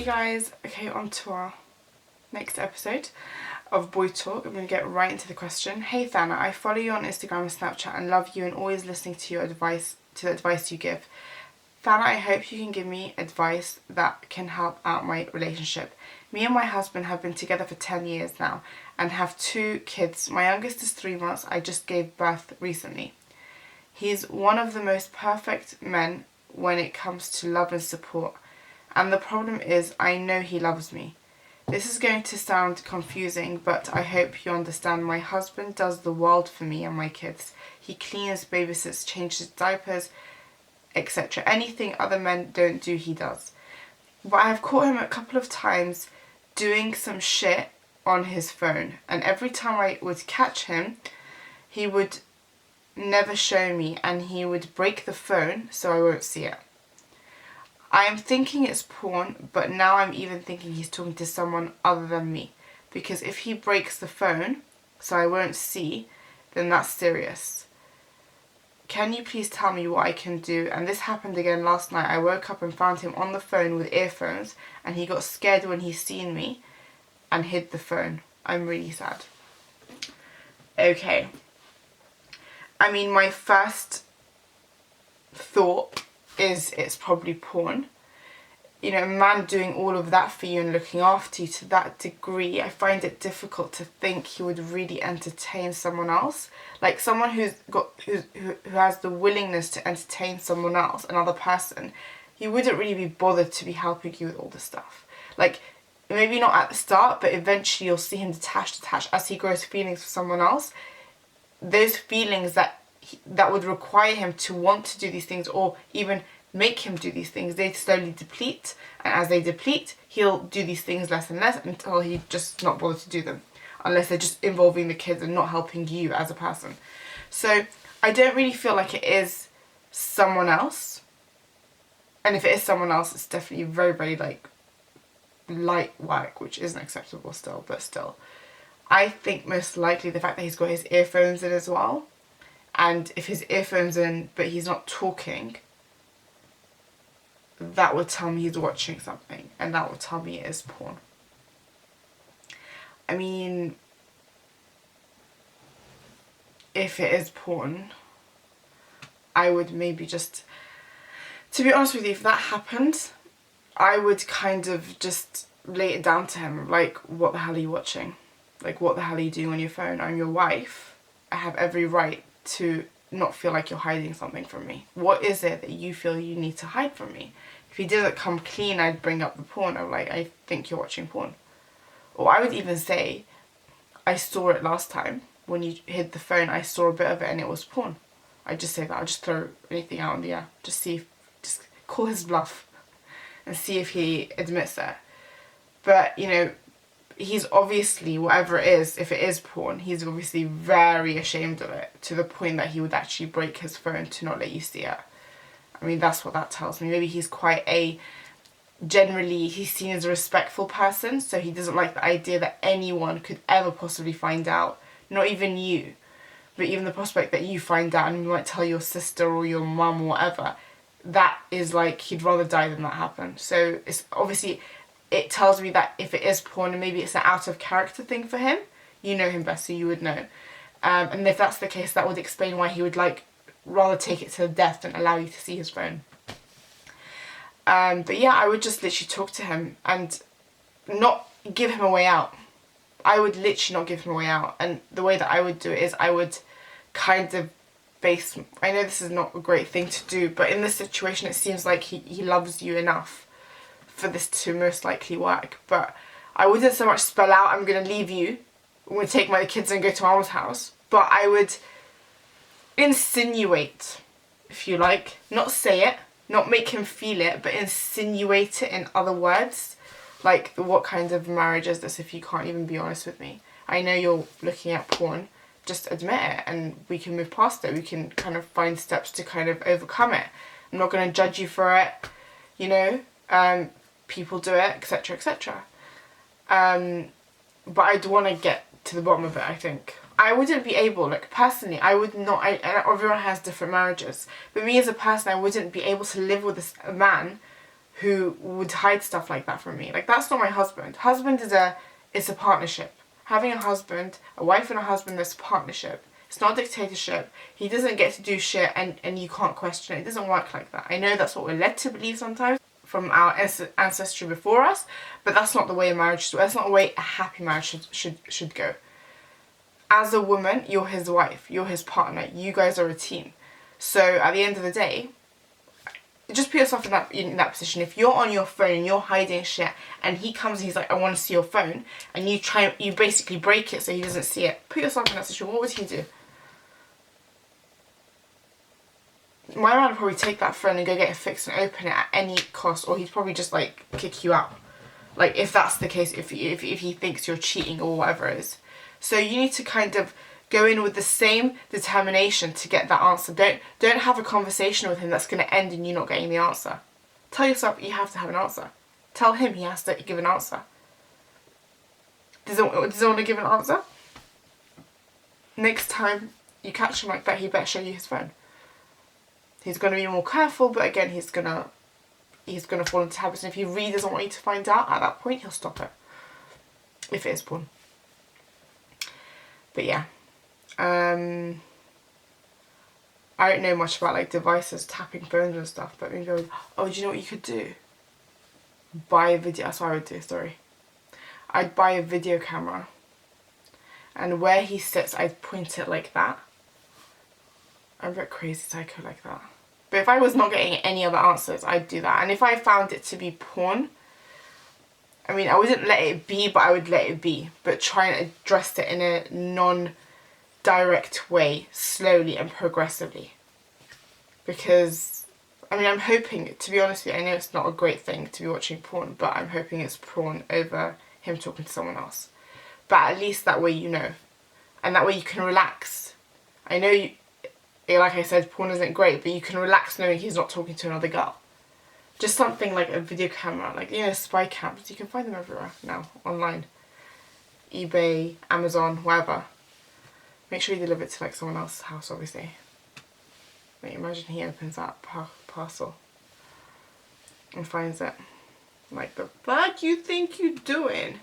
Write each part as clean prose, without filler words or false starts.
Hey guys, okay, on to our next episode of Boy Talk. I'm going to get right into the question. Hey Thanna, I follow you on Instagram and Snapchat and love you and always listening to your advice, to the advice you give. Thanna, I hope you can give me advice that can help out my relationship. Me and my husband have been together for 10 years now and have 2 kids. My youngest is 3 months. I just gave birth recently. He's one of the most perfect men when it comes to love and support. And the problem is, I know he loves me. This is going to sound confusing, but I hope you understand. My husband does the world for me and my kids. He cleans, babysits, changes diapers, etc. Anything other men don't do, he does. But I have caught him a couple of times doing some shit on his phone. And every time I would catch him, he would never show me and he would break the phone so I won't see it. I am thinking it's porn, but now I'm even thinking he's talking to someone other than me. Because if he breaks the phone, so I won't see, then that's serious. Can you please tell me what I can do? And this happened again last night. I woke up and found him on the phone with earphones, and he got scared when he seen me and hid the phone. I'm really sad. Okay. I mean, my first thought is it's probably porn. You know, a man doing all of that for you and looking after you to that degree, I find it difficult to think he would really entertain someone else. Like someone who has the willingness to entertain someone else, another person, he wouldn't really be bothered to be helping you with all this stuff. Like, maybe not at the start, but eventually you'll see him detach as he grows feelings for someone else. Those feelings that would require him to want to do these things or even make him do these things, they slowly deplete, and as they deplete, he'll do these things less and less until he just not bothered to do them, unless they're just involving the kids and not helping you as a person. So I don't really feel like it is someone else, and if it is someone else, it's definitely very, very like light work, which isn't acceptable still, but still. I think most likely the fact that he's got his earphones in as well, and if his earphones in but he's not talking, that would tell me he's watching something, and that would tell me it is porn. I mean, if it is porn, I would maybe just, to be honest with you, if that happened, I would kind of just lay it down to him, like, what the hell are you watching? Like, what the hell are you doing on your phone? I'm your wife. I have every right to not feel like you're hiding something from me. What is it that you feel you need to hide from me? If he didn't come clean, I'd bring up the porn. I'm like, I think you're watching porn. Or I would even say, I saw it last time. When you hid the phone, I saw a bit of it and it was porn. I'd just say that. I'd just throw anything out in the air. Just call his bluff and see if he admits that. But, you know, he's obviously, whatever it is, if it is porn, he's obviously very ashamed of it, to the point that he would actually break his phone to not let you see it. I mean, that's what that tells me. Maybe he's generally he's seen as a respectful person, so he doesn't like the idea that anyone could ever possibly find out, not even you, but even the prospect that you find out and you might tell your sister or your mum or whatever. That is like, he'd rather die than that happen. So it's obviously, it tells me that if it is porn and maybe it's an out of character thing for him, you know him best, so you would know. And if that's the case, that would explain why he would like rather take it to death than allow you to see his phone. But yeah, I would just literally talk to him and not give him a way out. I would literally not give him a way out. And the way that I would do it is I would kind of I know this is not a great thing to do, but in this situation it seems like he loves you enough for this to most likely work. But I wouldn't so much spell out, I'm going to leave you, I'm going to take my kids and go to Mama's house. But I would insinuate, if you like, not say it, not make him feel it, but insinuate it in other words. Like, what kind of marriage is this if you can't even be honest with me? I know you're looking at porn, just admit it and we can move past it. We can kind of find steps to kind of overcome it. I'm not going to judge you for it, you know, people do it, etc, etc. But I'd want to get to the bottom of it, I think. I wouldn't be able, like, personally, I would not, everyone has different marriages, but me as a person, I wouldn't be able to live with a man who would hide stuff like that from me. Like, that's not my husband. Husband is a partnership. Having a husband, a wife and a husband, that's a partnership. It's not a dictatorship. He doesn't get to do shit and you can't question it. It doesn't work like that. I know that's what we're led to believe sometimes from our ancestry before us, but that's not the way a marriage should, that's not the way a happy marriage should go. As a woman, you're his wife, you're his partner, you guys are a team. So at the end of the day, just put yourself in that position. If you're on your phone and you're hiding shit and he comes and he's like, I want to see your phone, and you basically break it so he doesn't see it, put yourself in that situation. What would he do? My man would probably take that phone and go get it fixed and open it at any cost, or he'd probably just like kick you out. Like, if that's the case, if he thinks you're cheating or whatever it is. So you need to kind of go in with the same determination to get that answer. Don't have a conversation with him that's going to end in you not getting the answer. Tell yourself you have to have an answer. Tell him he has to give an answer. Does he want to give an answer? Next time you catch him like that, he better show you his phone. He's going to be more careful, but again, he's going to fall into habits. And if he really doesn't want you to find out, at that point, he'll stop it. If it is porn. But yeah. I don't know much about like devices, tapping phones and stuff, but maybe oh, do you know what you could do? Buy a video, that's what I would do, sorry. I'd buy a video camera, and where he sits, I'd point it like that. I'm a bit crazy psycho like that. But if I was not getting any other answers, I'd do that. And if I found it to be porn, I mean, I wouldn't let it be, but I would let it be. But try and address it in a non-direct way, slowly and progressively. Because, I mean, I'm hoping, to be honest with you, I know it's not a great thing to be watching porn, but I'm hoping it's porn over him talking to someone else. But at least that way you know. And that way you can relax. I know you, like I said, porn isn't great, but you can relax knowing he's not talking to another girl. Just something like a video camera, like, you know, spy cams. You can find them everywhere now, online. eBay, Amazon, wherever. Make sure you deliver it to like someone else's house, obviously. Like, imagine he opens that parcel and finds it. Like, the fuck you think you doing?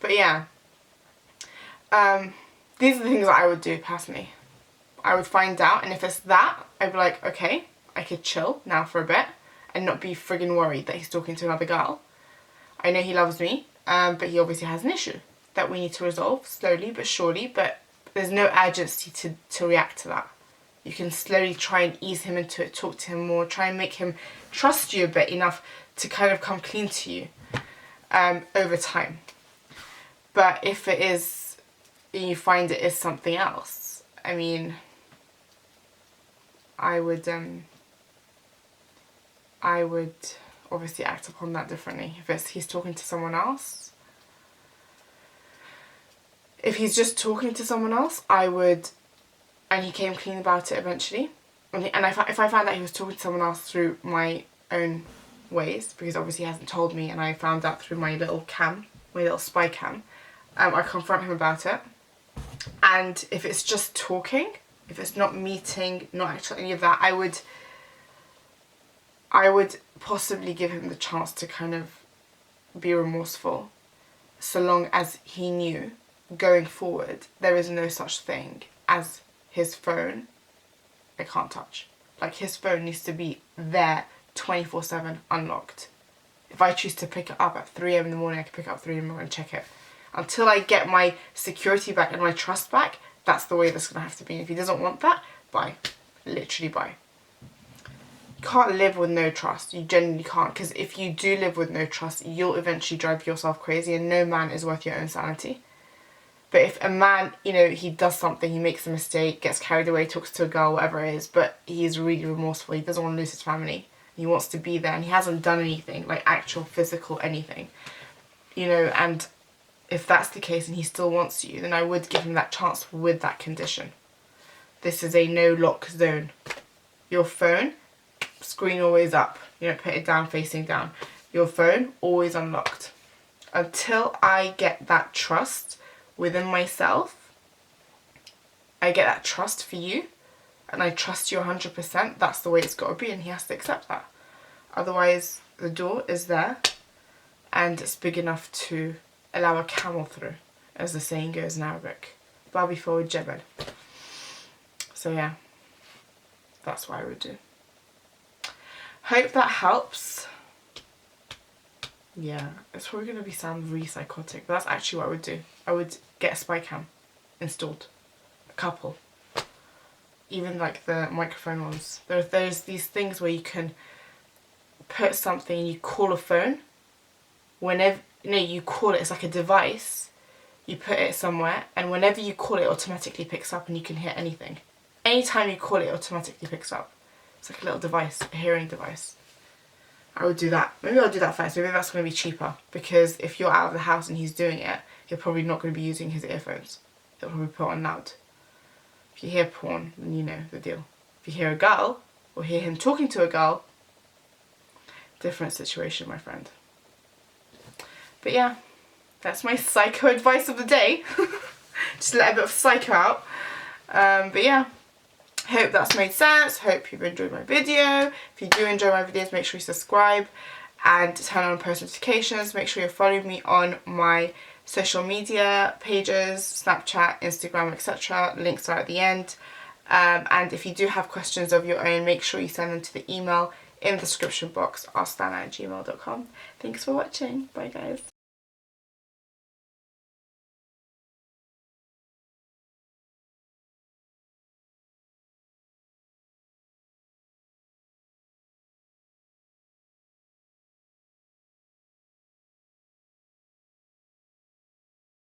But yeah. These are the things that I would do personally. I would find out, and if it's that, I'd be like, okay, I could chill now for a bit and not be friggin' worried that he's talking to another girl. I know he loves me, but he obviously has an issue that we need to resolve slowly but surely, but there's no urgency to react to that. You can slowly try and ease him into it, talk to him more, try and make him trust you a bit enough to kind of come clean to you over time. But if it is, you find it is something else, I mean, I would obviously act upon that differently. If he's talking to someone else, if he's just talking to someone else, I would, and he came clean about it eventually, and if I found out he was talking to someone else through my own ways, because obviously he hasn't told me, and I found out through my little cam, my little spy cam, I confront him about it. And if it's just talking, if it's not meeting, not actually any of that, I would possibly give him the chance to kind of be remorseful, so long as he knew going forward there is no such thing as his phone I can't touch. Like, his phone needs to be there 24/7 unlocked. If I choose to pick it up at 3 AM in the morning, I can pick it up at 3 AM in the morning and check it. Until I get my security back and my trust back, that's the way that's going to have to be. If he doesn't want that, bye. Literally bye. You can't live with no trust. You genuinely can't. Because if you do live with no trust, you'll eventually drive yourself crazy, and no man is worth your own sanity. But if a man, you know, he does something, he makes a mistake, gets carried away, talks to a girl, whatever it is, but he's really remorseful, he doesn't want to lose his family, he wants to be there, and he hasn't done anything, like actual physical anything, you know, and if that's the case and he still wants you, then I would give him that chance with that condition. This is a no lock zone. Your phone, screen always up, you know, put it down facing down. Your phone always unlocked. Until I get that trust within myself, I get that trust for you, and I trust you 100%, that's the way it's got to be, and he has to accept that. Otherwise, the door is there and it's big enough to allow a camel through, as the saying goes in Arabic. Babi fawq jabal. So yeah, that's what I would do. Hope that helps. Yeah, it's probably going to sound really psychotic, but that's actually what I would do. I would get a spy cam installed. A couple. Even like the microphone ones. There's these things where you can put something, you call a phone. Whenever, you call it, it's like a device. You put it somewhere, and whenever you call it, automatically picks up and you can hear anything. Anytime you call it, automatically picks up. It's like a little device, a hearing device. I would do that. Maybe I'll do that first. Maybe that's going to be cheaper, because if you're out of the house and he's doing it, you're probably not going to be using his earphones. He'll probably put on loud. If you hear porn, then you know the deal. If you hear a girl, or hear him talking to a girl, different situation, my friend. But yeah, that's my psycho advice of the day. Just let a bit of psycho out. But yeah, hope that's made sense. Hope you've enjoyed my video. If you do enjoy my videos, make sure you subscribe and turn on post notifications. Make sure you're following me on my social media pages, Snapchat, Instagram, etc. Links are at the end. And if you do have questions of your own, make sure you send them to the email in the description box, askthanna@gmail.com. Thanks for watching. Bye guys.